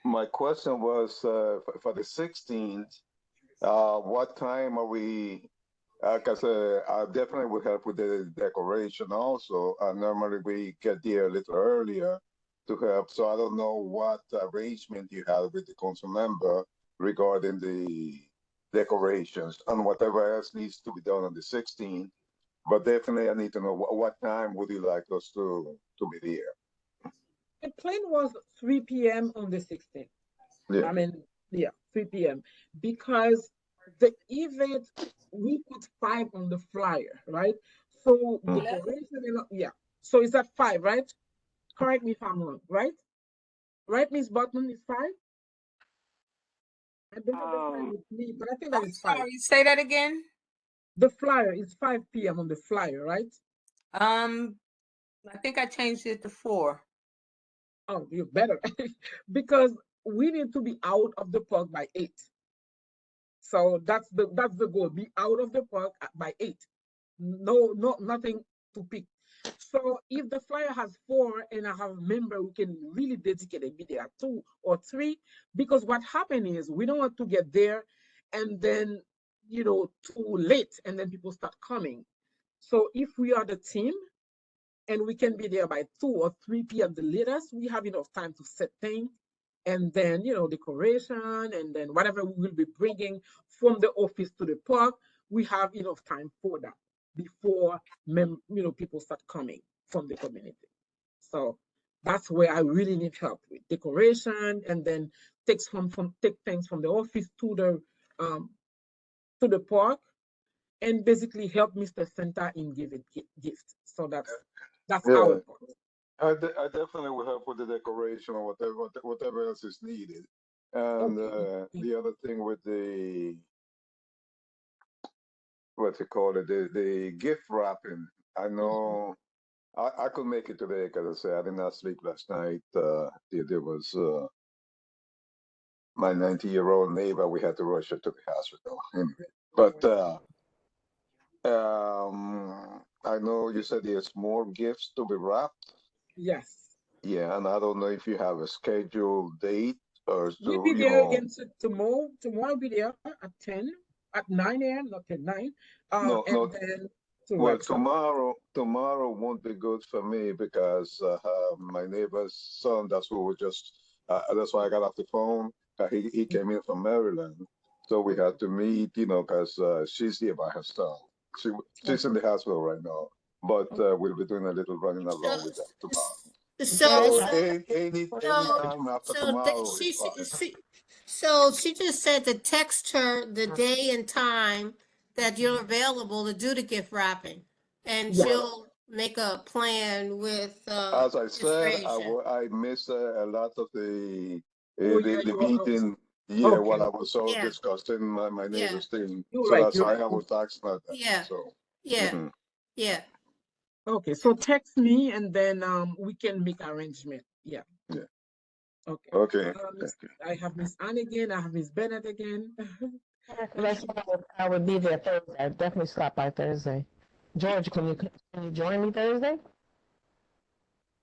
my question was for the 16th, what time are we? Because I definitely would help with the decoration also. Normally we get there a little earlier to help. So I don't know what arrangement you have with the council member regarding the decorations and whatever else needs to be done on the 16th. But definitely I need to know what time would you like us to be there? The plan was 3 p.m. on the 16th. Yeah. I mean, yeah, 3 p.m. Because the event, we put 5 on the flyer, right? So decoration, yeah. So it's at 5, right? Correct me if I'm wrong, right? Right, Miss Button, is 5? I don't have the time with me, but I think that is 5. Sorry, say that again. The flyer is 5 p.m. on the flyer, right? I think I changed it to 4. Oh, you better. Because we need to be out of the park by 8. So that's the goal. Be out of the park by 8. No, nothing to pick. So if the flyer has 4 and I have a member who can really dedicate a be there 2 or 3, because what happened is we don't want to get there and then too late and then people start coming. So if we are the team and we can be there by 2 or 3 p.m. the latest, we have enough time to set things and then decoration and then whatever we will be bringing from the office to the park, we have enough time for that before people start coming from the community. So that's where I really need help with decoration and then take things from the office to the park and basically help Mr. Santa in giving gifts. So that's our part. I definitely will help with the decoration or whatever else is needed. And the other thing with the what's it called, the gift wrapping. I know I could make it today because I said I did not sleep last night. There was my 90-year-old neighbor. We had to rush her to the hospital. Anyway, but I know you said there's more gifts to be wrapped. Yes. Yeah, and I don't know if you have a scheduled date or so. We'll be there again tomorrow. Tomorrow I'll be there at 10, at 9 a.m., not at 9. No. Then well, tomorrow won't be good for me because my neighbor's son. That's who we just. That's why I got off the phone. He came in from Maryland, so we had to meet. Because she's here by herself. She's in the hospital right now, but we'll be doing a little running around with that tomorrow. So any time after tomorrow is fine. So she just said to text her the day and time that you're available to do the gift wrapping, and she'll make a plan with. As I said, I missed a lot of the meeting. Yeah, while I was discussing my neighbor's thing. So that's why I was asking about that. Yeah. So. Yeah. Okay, so text me and then we can make arrangement. Yeah. Okay. Okay. I have Miss Anne again. I have Miss Bennett again. I would be there Thursday. I'd definitely stop by Thursday. George, can you join me Thursday?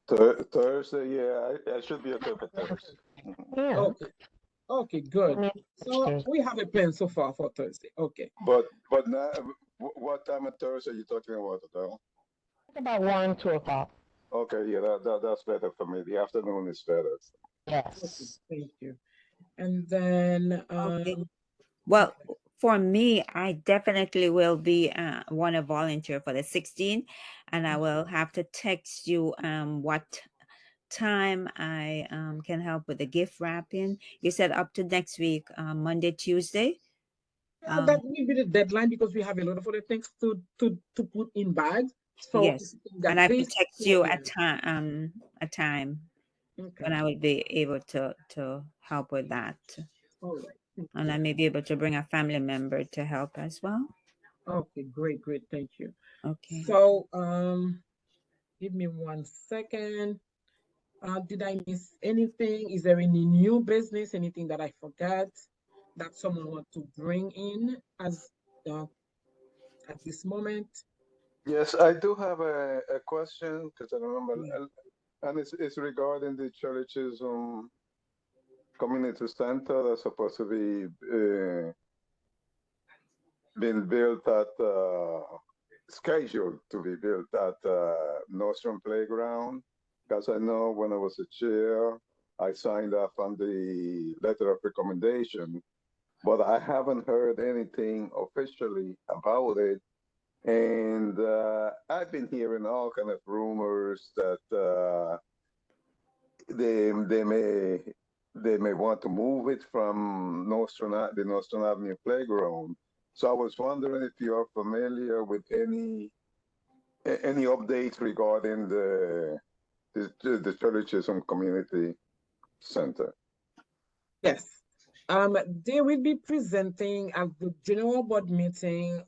Thursday, yeah, I should be available Thursday. Yeah. Okay. Okay, good. So we have a plan so far for Thursday. Okay. But now, what time on Thursday are you talking about, Adele? About 1, 2 o'clock. Okay, yeah, that's better for me. The afternoon is better. Okay, Yes. thank you. And then Okay. Well, for me, I definitely will be want to volunteer for the 16th, and I will have to text you what time I can help with the gift wrapping. You said up to next week, Monday, Tuesday. that will be the deadline because we have a lot of other things to put in bags. So if Yes, you can get and I have to this, text so, you yeah. a time Okay. when I would be able to help with that, All right. Thank and I you. may be able to bring a family member to help as well. Okay, great, great. Thank you. Okay. So give me 1 second. Did I miss anything? Is there any new business, anything that I forgot that someone want to bring in as uh, at this moment? Yes, I do have a question because I remember, Yeah. and it's regarding the church's community center that's supposed to be being built at scheduled to be built at Nostrum Playground. Because I know when I was a chair, I signed up on the letter of recommendation, but I haven't heard anything officially about it. And I've been hearing all kind of rumors that they may want to move it from the Nostrum Avenue playground. So I was wondering if you are familiar with any updates regarding the Churchism Community Center. Yes. They will be presenting at the general board meeting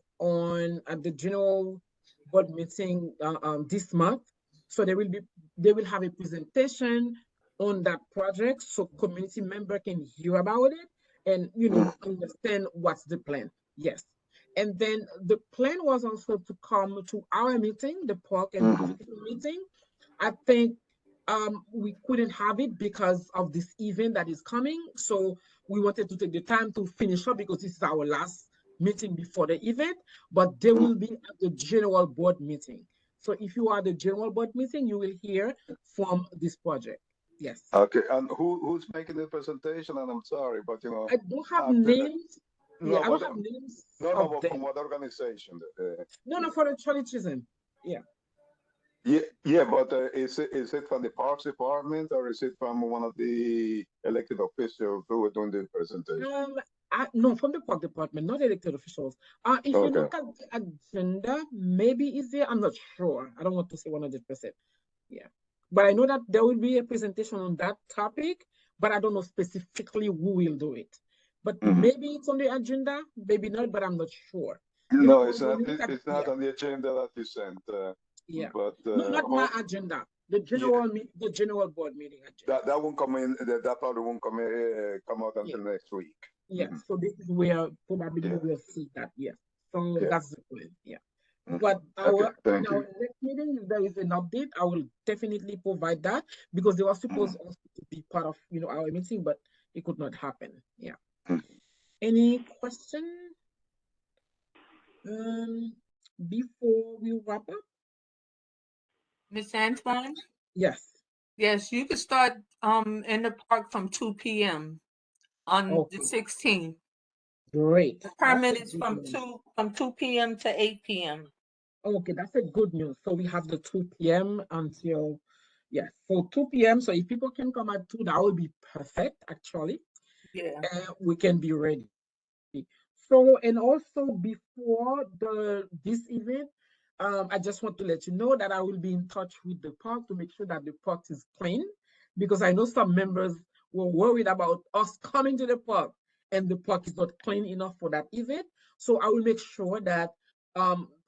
at the general board meeting this month. So they will have a presentation on that project so community member can hear about it and understand what's the plan. Yes. And then the plan was also to come to our meeting, the park and beautification meeting. I think we couldn't have it because of this event that is coming. So we wanted to take the time to finish up because this is our last meeting before the event, but they will be at the general board meeting. So if you are at the general board meeting, you will hear from this project. Yes. Okay, and who's making the presentation? And I'm sorry, but I don't have after the names. Yeah, no, I don't but have names no, of but from them. what organization? No, for the Churchism. Yeah. Yeah, but is it from the Parks Department or is it from one of the elected officials who are doing the presentation? No, from the park department, not elected officials. If you Okay. look at the agenda, maybe is there? I'm not sure. I don't want to say 100%. Yeah, but I know that there will be a presentation on that topic, but I don't know specifically who will do it. But maybe it's on the agenda, maybe not, but I'm not sure. No, it's not. When you look at, It's not on the agenda that you sent. yeah, But no, not my agenda. The the general board meeting agenda. that won't come in. That probably won't come out until next week. Yes, so this is where probably you will see that. Yes, so that's the plan. Yeah, but Okay, thank in our you. next meeting, if there is an update, I will definitely provide that because they were supposed also to be part of our meeting, but it could not happen. Yeah. Any question? Before we wrap up? Miss Antoine? Yes. Yes, you could start in the park from 2 p.m. on the 16th. Great. The permit is from 2 p.m. to 8 p.m. Okay, that's a good news. So we have the 2 p.m. until, yes, so 2 p.m. So if people can come at 2, that would be perfect, actually. Yeah. We can be ready. So, and also before this event, I just want to let you know that I will be in touch with the park to make sure that the park is clean, because I know some members were worried about us coming to the park and the park is not clean enough for that event. So I will make sure that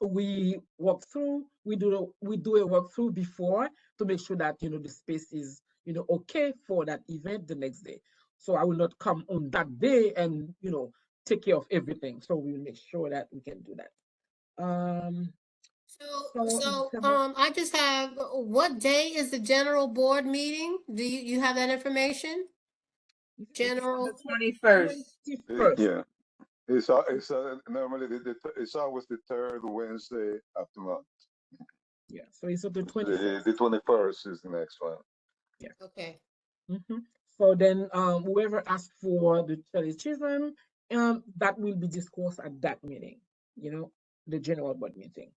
we do a walkthrough before to make sure that the space is okay for that event the next day. So I will not come on that day and take care of everything. So we'll make sure that we can do that. So I just have, what day is the general board meeting? Do you have that information? it's on The General, 21st. 21st. Yeah, it's normally it's always the third Wednesday of the month. Yeah, so it's on the The 21st. 21st is the next one. Yeah. okay. So then whoever asks for the children, that will be discussed at that meeting, the general board meeting.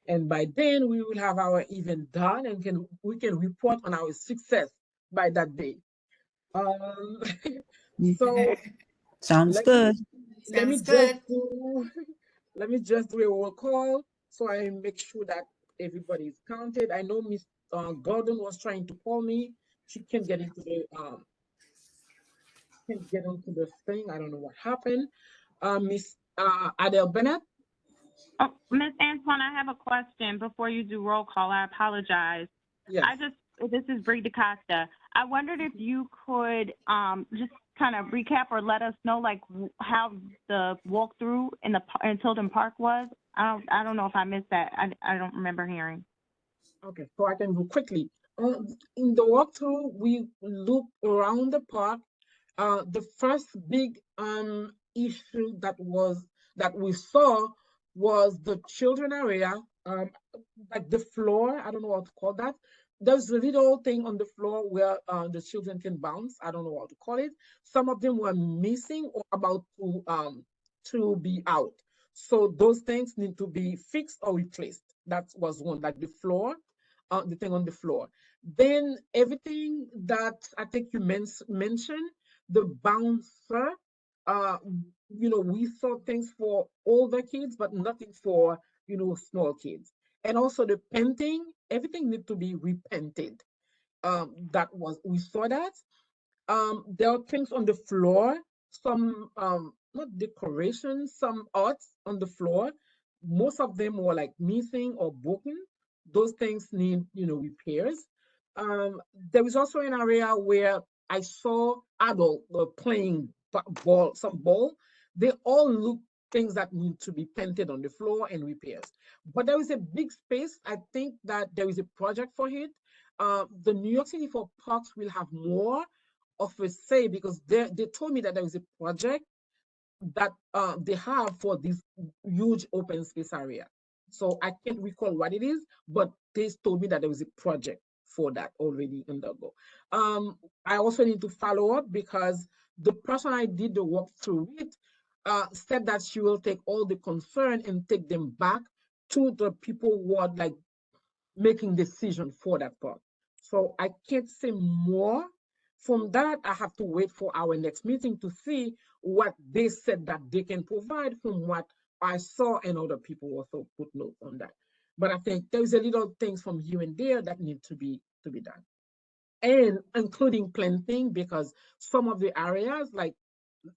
And by then we will have our event done and we can report on our success by that day. Um, so Sounds let me good. let me Sounds just good. do let me just do a roll call so I make sure that everybody is counted. I know Miss Gordon was trying to call me. She can't get onto the thing. I don't know what happened. Miss Adele Bennett. Oh, Miss Antoine, I have a question before you do roll call. I apologize. Yes. This is Bree DaCosta. I wondered if you could just kind of recap or let us know like how the walkthrough in Tilden Park was. I don't know if I missed that. I don't remember hearing. Okay, so I can go quickly. In the walkthrough, we loop around the park. The first big issue that we saw was the children area, like the floor. I don't know what to call that. There's a little thing on the floor where the children can bounce. I don't know what to call it. Some of them were missing or about to be out. So those things need to be fixed or replaced. That was one, like the floor, the thing on the floor. Then everything that I think you mentioned, the bouncer, uh, we saw things for older kids, but nothing for, small kids. And also the painting, everything need to be repainted. We saw that. There are things on the floor, some not decorations, some arts on the floor. Most of them were like missing or broken. Those things need, repairs. There is also an area where I saw adults playing some ball. They all look things that need to be painted on the floor and repairs. But there is a big space. I think that there is a project for it. The New York City for Parks will have more of a say because they told me that there is a project that they have for this huge open space area. So I can't recall what it is, but they told me that there was a project for that already undergo. I also need to follow up because the person I did the work through with said that she will take all the concern and take them back to the people who are like making decision for that part. So I can't say more. From that, I have to wait for our next meeting to see what they said that they can provide from what I saw and other people also put notes on that. But I think there's a little things from here and there that need to be done. And including planting because some of the areas like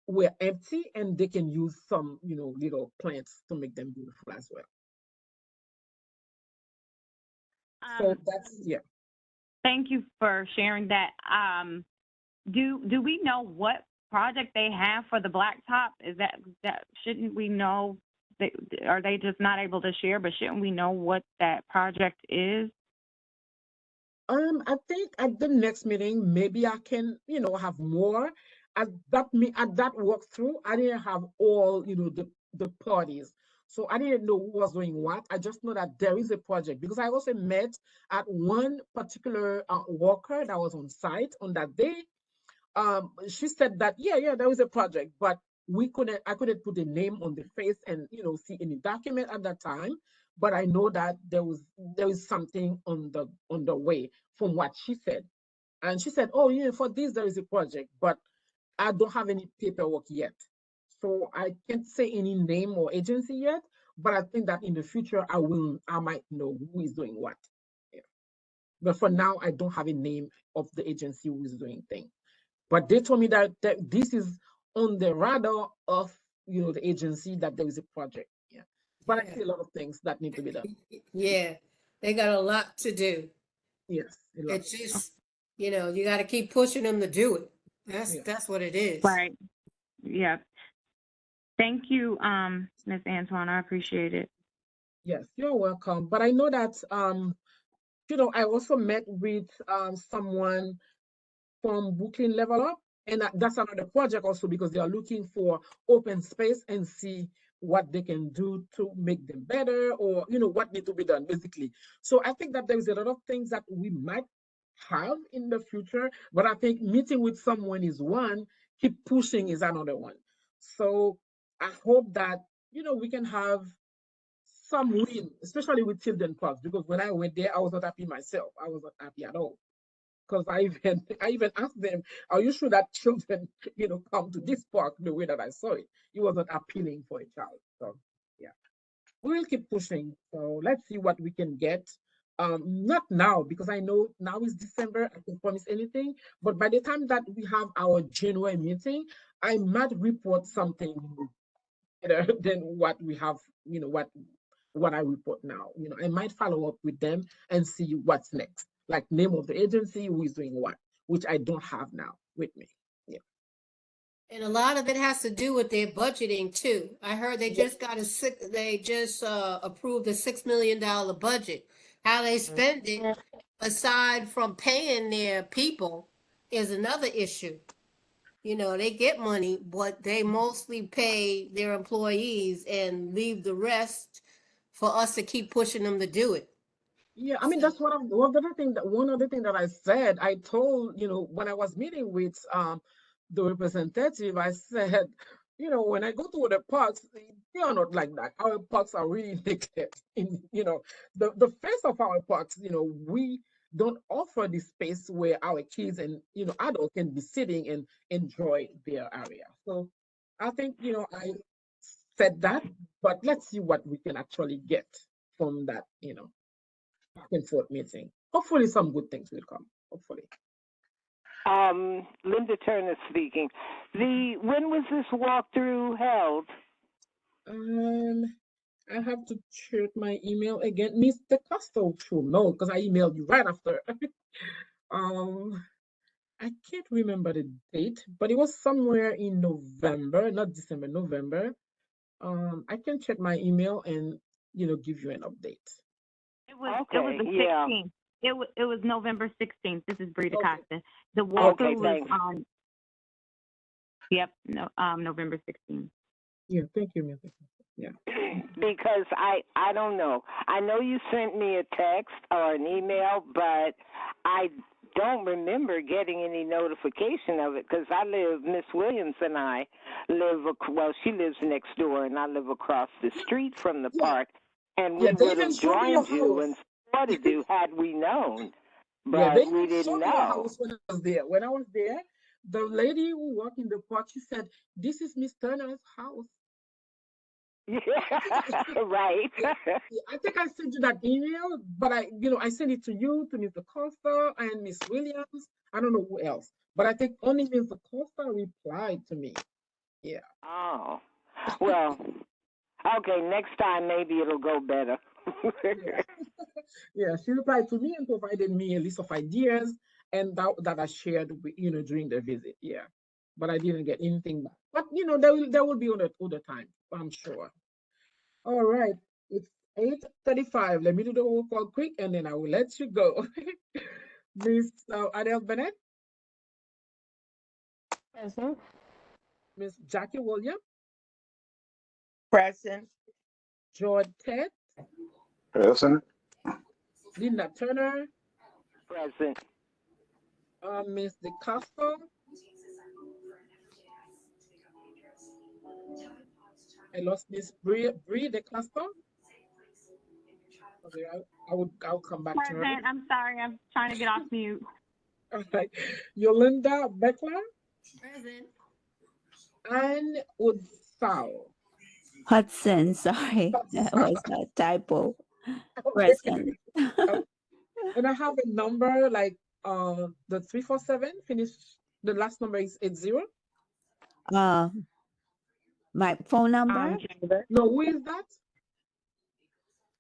were empty and they can use some, little plants to make them beautiful as well. So that's yeah. Thank you for sharing that. Do we know what project they have for the blacktop? Is that shouldn't we know? Are they just not able to share? But shouldn't we know what that project is? I think at the next meeting, maybe I can, have more. At that walkthrough, I didn't have all, the parties. So I didn't know who was doing what. I just know that there is a project because I also met at one particular worker that was on site on that day. She said that yeah, there was a project, but I couldn't put a name on the face and see any document at that time. But I know that there is something on the way from what she said. And she said, oh yeah, for this there is a project, but I don't have any paperwork yet. So I can't say any name or agency yet, but I think that in the future I might know who is doing what. Yeah. But for now, I don't have a name of the agency who is doing things. But they told me that this is on the radar of the agency that there is a project. Yeah. But I see a lot of things that need to be done. Yeah, they got a lot to do. Yes, a lot. It's just, you got to keep pushing them to do it. Yeah. That's what it is. Right. Yeah. Thank you, Ms. Antoine. I appreciate it. Yes, you're welcome. But I know that I also met with someone from Brooklyn Level Up, and that's another project also because they are looking for open space and see what they can do to make them better, or what need to be done basically. So I think that there's a lot of things that we might have in the future, but I think meeting with someone is one, keep pushing is another one. So I hope that we can have some win, especially with children parks, because when I went there, I was not happy myself. I was not happy at all. Because I even asked them, are you sure that children, come to this park the way that I saw it? It was not appealing for a child. So yeah, we will keep pushing. So let's see what we can get. Not now, because I know now is December, I can't promise anything. But by the time that we have our January meeting, I might report something better than what we have, what I report now. I might follow up with them and see what's next, like name of the agency, who is doing what, which I don't have now with me. Yeah. And a lot of it has to do with their budgeting too. I heard they Yeah. just approved a $6 million budget. How they spend it, aside from paying their people, is another issue. They get money, but they mostly pay their employees and leave the rest for us to keep pushing them to do it. Yeah, I mean, So, that's one other thing that I said. I told, when I was meeting with the representative, I said, when I go to other parks, they are not like that. Our parks are really neglected. The face of our parks, we don't offer this space where our kids and adults can be sitting and enjoy their area. So I think, I said that, but let's see what we can actually get from that, back and forth meeting. Hopefully, some good things will come. Hopefully. Linda Turner speaking. When was this walkthrough held? Um, I have to check my email again. Mr. Costo should know because I emailed you right after. um, I can't remember the date, but it was somewhere in November, not December, November. I can check my email and give you an update. It was the yeah. 16th. It was November 16th. This is Brita Okay. Costa. The Okay, walkthrough was thanks. on. Yep, no, November 16th. Yeah, thank you, Mr. Yeah. Because I don't know. I know you sent me a text or an email, but I don't remember getting any notification of it because Miss Williams and I live, well, she lives next door and I live across the street from the Yeah. park, and Yeah, we they would even have showed me your joined you and house. supported you had we known, Yeah, they but we even showed didn't me your know. house when I was there. When I was there, the lady who worked in the park, she said, "This is Miss Turner's house." Yeah, I think right. I think I sent you that email, but I sent it to you, to Mr. Costa and Miss Williams. I don't know who else, but I think only Mr. Costa replied to me. Yeah. Oh, well, okay, next time maybe it'll go better. Yeah. Yeah, she replied to me and provided me a list of ideas and that I shared with, during the visit. Yeah. But I didn't get anything back. But there will be other time, I'm sure. All right. It's 8:35. Let me do the roll call quick and then I will let you go. Miss Adele Bennett, Present. Miss Jackie William, Present. George Ted, Present. Linda Turner, Present. Miss DeCosto. I lost Miss Bree DeCosto. Okay, I'll come back to her. Present. I'm sorry. I'm trying to get off mute. All right. Yolanda Beckler present. and Udsal. Hudson, sorry, that was a typo. Present. Okay. And I have a number like the 347 finish. The last number is 80. My phone number. Jadiva, No, who is that?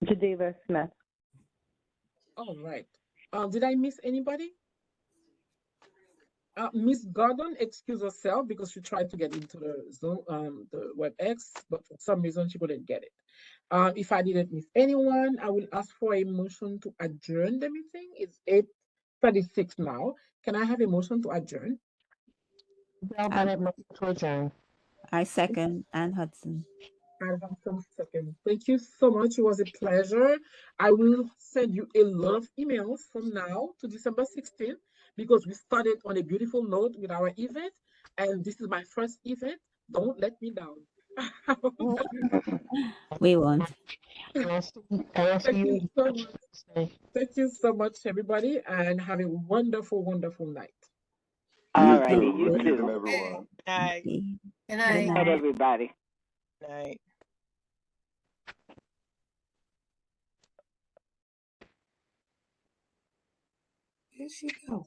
Jadiva Smith. All right. Did I miss anybody? Miss Gordon excused herself because she tried to get into the Zoom, the WebEx, but for some reason she couldn't get it. If I didn't miss anyone, I will ask for a motion to adjourn the meeting. It's 8:36 now. Can I have a motion to adjourn? Bell Bennett, motion to adjourn. I second Ann Hudson. I have some seconds. Thank you so much. It was a pleasure. I will send you a lot of emails from now to December 16th because we started on a beautiful note with our event, and this is my first event. Don't let me down. We won't. And I'll see Thank you you so much. Thursday. Thank you so much, everybody, and have a wonderful, wonderful night. All You righty, too. you Good too. evening, everyone. Night. Good Good night. Good night, night. everybody. Night. Here she go.